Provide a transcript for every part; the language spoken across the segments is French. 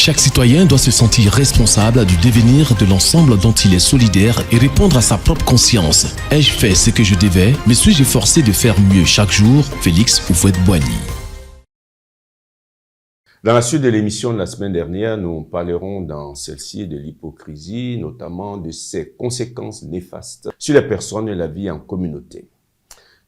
Chaque citoyen doit se sentir responsable du devenir de l'ensemble dont il est solidaire et répondre à sa propre conscience. Ai-je fait ce que je devais, mais suis-je forcé de faire mieux chaque jour? Félix Houphouët-Boigny. Dans la suite de l'émission de la semaine dernière, nous parlerons dans celle-ci de l'hypocrisie, notamment de ses conséquences néfastes sur les personnes et la vie en communauté.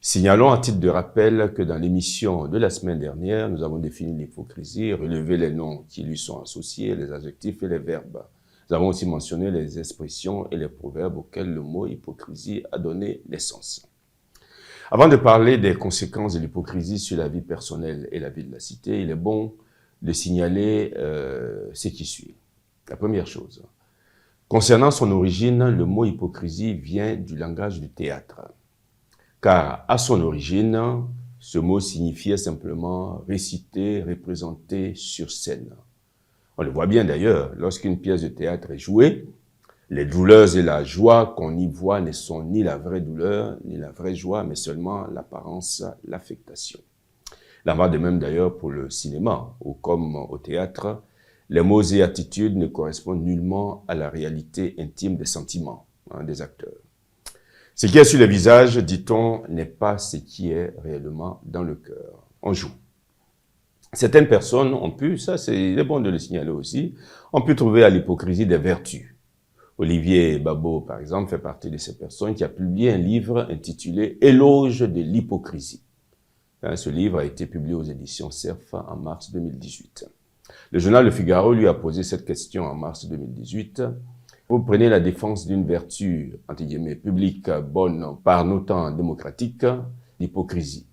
Signalons à titre de rappel que dans l'émission de la semaine dernière, nous avons défini l'hypocrisie, relevé les noms qui lui sont associés, les adjectifs et les verbes. Nous avons aussi mentionné les expressions et les proverbes auxquels le mot hypocrisie a donné naissance. Avant de parler des conséquences de l'hypocrisie sur la vie personnelle et la vie de la cité, il est bon de signaler ce qui suit. La première chose, concernant son origine, le mot hypocrisie vient du langage du théâtre. Car à son origine, ce mot signifiait simplement réciter, représenter sur scène. On le voit bien d'ailleurs, lorsqu'une pièce de théâtre est jouée, les douleurs et la joie qu'on y voit ne sont ni la vraie douleur, ni la vraie joie, mais seulement l'apparence, l'affectation. Il en va de même d'ailleurs pour le cinéma, où comme au théâtre, les mots et attitudes ne correspondent nullement à la réalité intime des sentiments des acteurs. Ce qui est sur le visage, dit-on, n'est pas ce qui est réellement dans le cœur. On joue. Certaines personnes ont pu, ça c'est bon de le signaler aussi, ont pu trouver à l'hypocrisie des vertus. Olivier Babo, par exemple, fait partie de ces personnes qui a publié un livre intitulé « Éloge de l'hypocrisie ». Ce livre a été publié aux éditions Cerf en mars 2018. Le journal Le Figaro lui a posé cette question en mars 2018. Vous prenez la défense d'une vertu, entre guillemets, publique, bonne, par nos temps démocratiques, l'hypocrisie.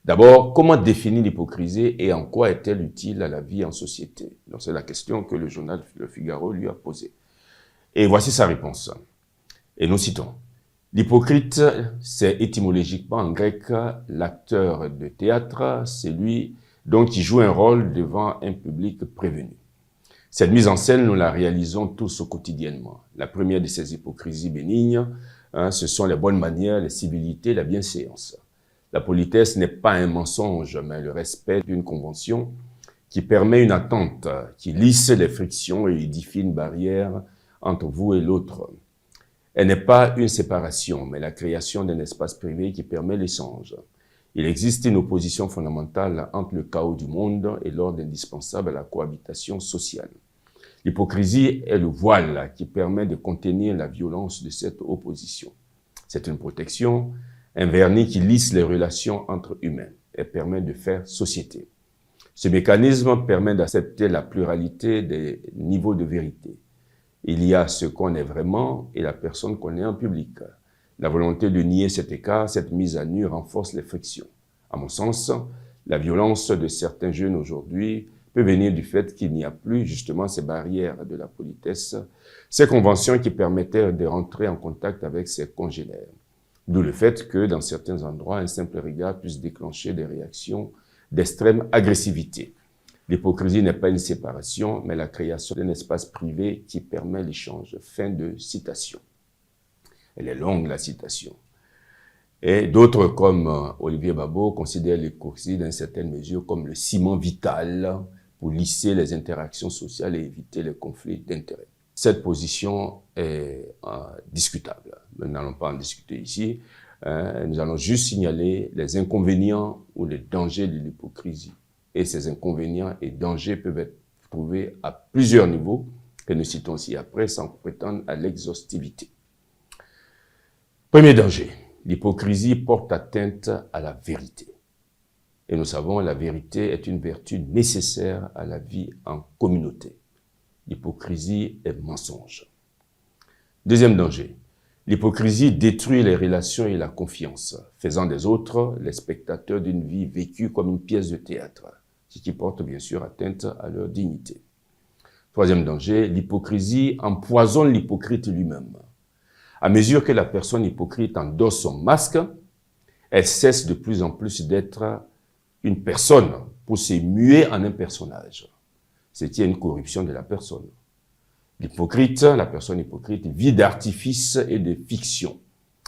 D'abord, comment définir l'hypocrisie et en quoi est-elle utile à la vie en société? Donc, c'est la question que le journal Le Figaro lui a posée. Et voici sa réponse. Et nous citons. L'hypocrite, c'est étymologiquement en grec l'acteur de théâtre, c'est lui donc qui joue un rôle devant un public prévenu. Cette mise en scène, nous la réalisons tous quotidiennement. La première de ces hypocrisies bénignes, ce sont les bonnes manières, les civilités, la bienséance. La politesse n'est pas un mensonge, mais le respect d'une convention qui permet une attente, qui lisse les frictions et édifie une barrière entre vous et l'autre. Elle n'est pas une séparation, mais la création d'un espace privé qui permet l'échange. Il existe une opposition fondamentale entre le chaos du monde et l'ordre indispensable à la cohabitation sociale. L'hypocrisie est le voile qui permet de contenir la violence de cette opposition. C'est une protection, un vernis qui lisse les relations entre humains et permet de faire société. Ce mécanisme permet d'accepter la pluralité des niveaux de vérité. Il y a ce qu'on est vraiment et la personne qu'on est en public. La volonté de nier cet écart, cette mise à nu renforce les frictions. À mon sens, la violence de certains jeunes aujourd'hui peut venir du fait qu'il n'y a plus justement ces barrières de la politesse, ces conventions qui permettaient de rentrer en contact avec ses congénères. D'où le fait que dans certains endroits, un simple regard puisse déclencher des réactions d'extrême agressivité. L'hypocrisie n'est pas une séparation, mais la création d'un espace privé qui permet l'échange. Fin de citation. Elle est longue, la citation. Et d'autres, comme Olivier Babo, considèrent l'hypocrisie d'une certaine mesure comme le ciment vital pour lisser les interactions sociales et éviter les conflits d'intérêts. Cette position est discutable. Nous n'allons pas en discuter ici. Nous allons juste signaler les inconvénients ou les dangers de l'hypocrisie. Et ces inconvénients et dangers peuvent être trouvés à plusieurs niveaux, que nous citons aussi après, sans prétendre à l'exhaustivité. Premier danger, l'hypocrisie porte atteinte à la vérité. Et nous savons, la vérité est une vertu nécessaire à la vie en communauté. L'hypocrisie est mensonge. Deuxième danger, l'hypocrisie détruit les relations et la confiance, faisant des autres les spectateurs d'une vie vécue comme une pièce de théâtre, ce qui porte bien sûr atteinte à leur dignité. Troisième danger, l'hypocrisie empoisonne l'hypocrite lui-même. À mesure que la personne hypocrite endosse son masque, elle cesse de plus en plus d'être une personne pour se muer en un personnage, ce qui est une corruption de la personne. L'hypocrite, la personne hypocrite, vit d'artifice et de fiction,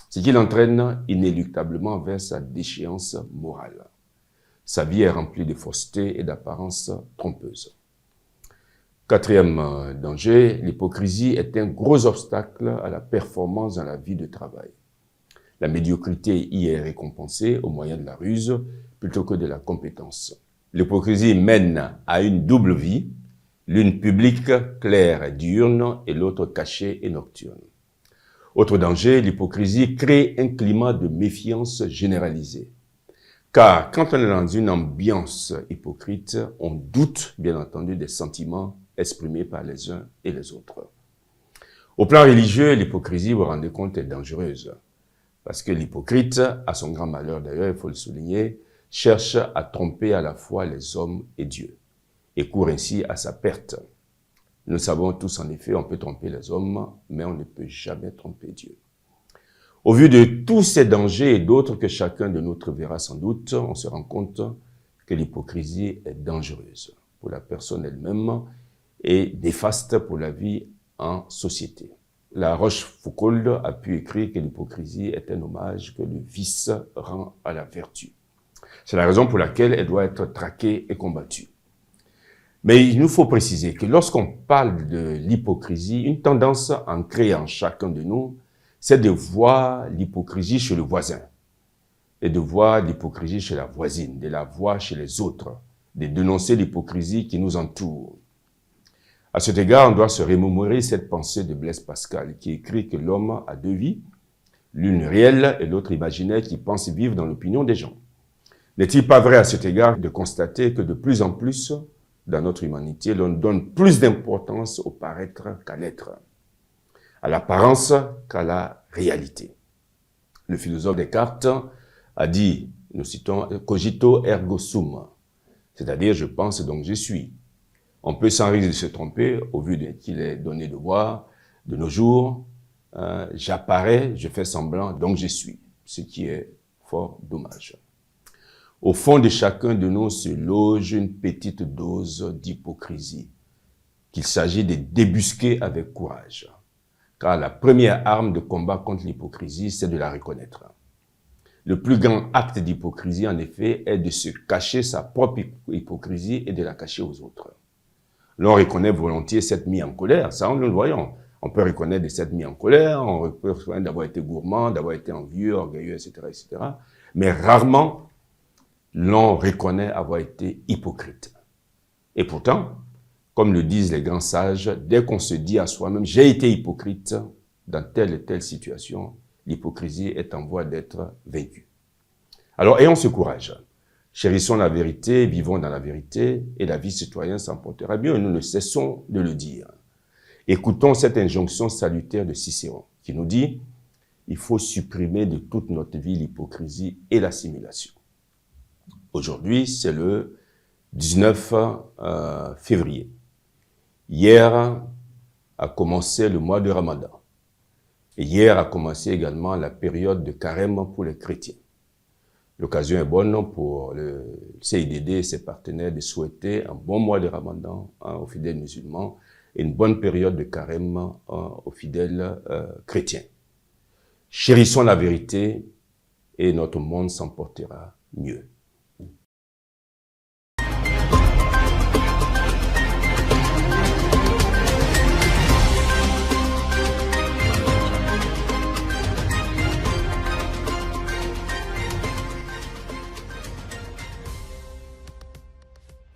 ce qui l'entraîne inéluctablement vers sa déchéance morale. Sa vie est remplie de fausseté et d'apparences trompeuses. Quatrième danger, l'hypocrisie est un gros obstacle à la performance dans la vie de travail. La médiocrité y est récompensée au moyen de la ruse plutôt que de la compétence. L'hypocrisie mène à une double vie, l'une publique, claire et diurne, et l'autre cachée et nocturne. Autre danger, l'hypocrisie crée un climat de méfiance généralisée. Car quand on est dans une ambiance hypocrite, on doute bien entendu des sentiments exprimés par les uns et les autres. Au plan religieux, l'hypocrisie, vous vous rendez compte, est dangereuse. Parce que l'hypocrite, à son grand malheur d'ailleurs, il faut le souligner, cherche à tromper à la fois les hommes et Dieu, et court ainsi à sa perte. Nous savons tous en effet, on peut tromper les hommes, mais on ne peut jamais tromper Dieu. Au vu de tous ces dangers et d'autres que chacun de nous verra sans doute, on se rend compte que l'hypocrisie est dangereuse pour la personne elle-même et néfaste pour la vie en société. La Rochefoucauld a pu écrire que l'hypocrisie est un hommage que le vice rend à la vertu. C'est la raison pour laquelle elle doit être traquée et combattue. Mais il nous faut préciser que lorsqu'on parle de l'hypocrisie, une tendance ancrée en chacun de nous, c'est de voir l'hypocrisie chez le voisin et de voir l'hypocrisie chez la voisine, de la voir chez les autres, de dénoncer l'hypocrisie qui nous entoure. À cet égard, on doit se remémorer cette pensée de Blaise Pascal qui écrit que l'homme a deux vies, l'une réelle et l'autre imaginaire qui pense vivre dans l'opinion des gens. N'est-il pas vrai à cet égard de constater que de plus en plus, dans notre humanité, l'on donne plus d'importance au paraître qu'à l'être, à l'apparence qu'à la réalité. Le philosophe Descartes a dit, nous citons, « cogito ergo sum », c'est-à-dire « je pense donc je suis ». On peut sans risque de se tromper, au vu qu'il est donné de voir, de nos jours, j'apparais, je fais semblant, donc je suis, ce qui est fort dommage. Au fond de chacun de nous se loge une petite dose d'hypocrisie, qu'il s'agit de débusquer avec courage. Car la première arme de combat contre l'hypocrisie, c'est de la reconnaître. Le plus grand acte d'hypocrisie, en effet, est de se cacher sa propre hypocrisie et de la cacher aux autres. L'on reconnaît volontiers cette mise en colère, ça nous le voyons. On peut reconnaître de cette mise en colère, on peut reconnaître d'avoir été gourmand, d'avoir été envieux, orgueilleux, etc., etc. Mais rarement, l'on reconnaît avoir été hypocrite. Et pourtant, comme le disent les grands sages, dès qu'on se dit à soi-même « j'ai été hypocrite » dans telle et telle situation, l'hypocrisie est en voie d'être vaincue. Alors, ayons ce courage. Chérissons la vérité, vivons dans la vérité, et la vie citoyenne s'emportera mieux. Nous ne cessons de le dire. Écoutons cette injonction salutaire de Cicéron, qui nous dit « il faut supprimer de toute notre vie l'hypocrisie et l'assimilation ». Aujourd'hui, c'est le 19 février. Hier a commencé le mois de Ramadan. Et hier a commencé également la période de carême pour les chrétiens. L'occasion est bonne pour le CIDD et ses partenaires de souhaiter un bon mois de Ramadan aux fidèles musulmans et une bonne période de carême aux fidèles chrétiens. Chérissons la vérité et notre monde s'en portera mieux.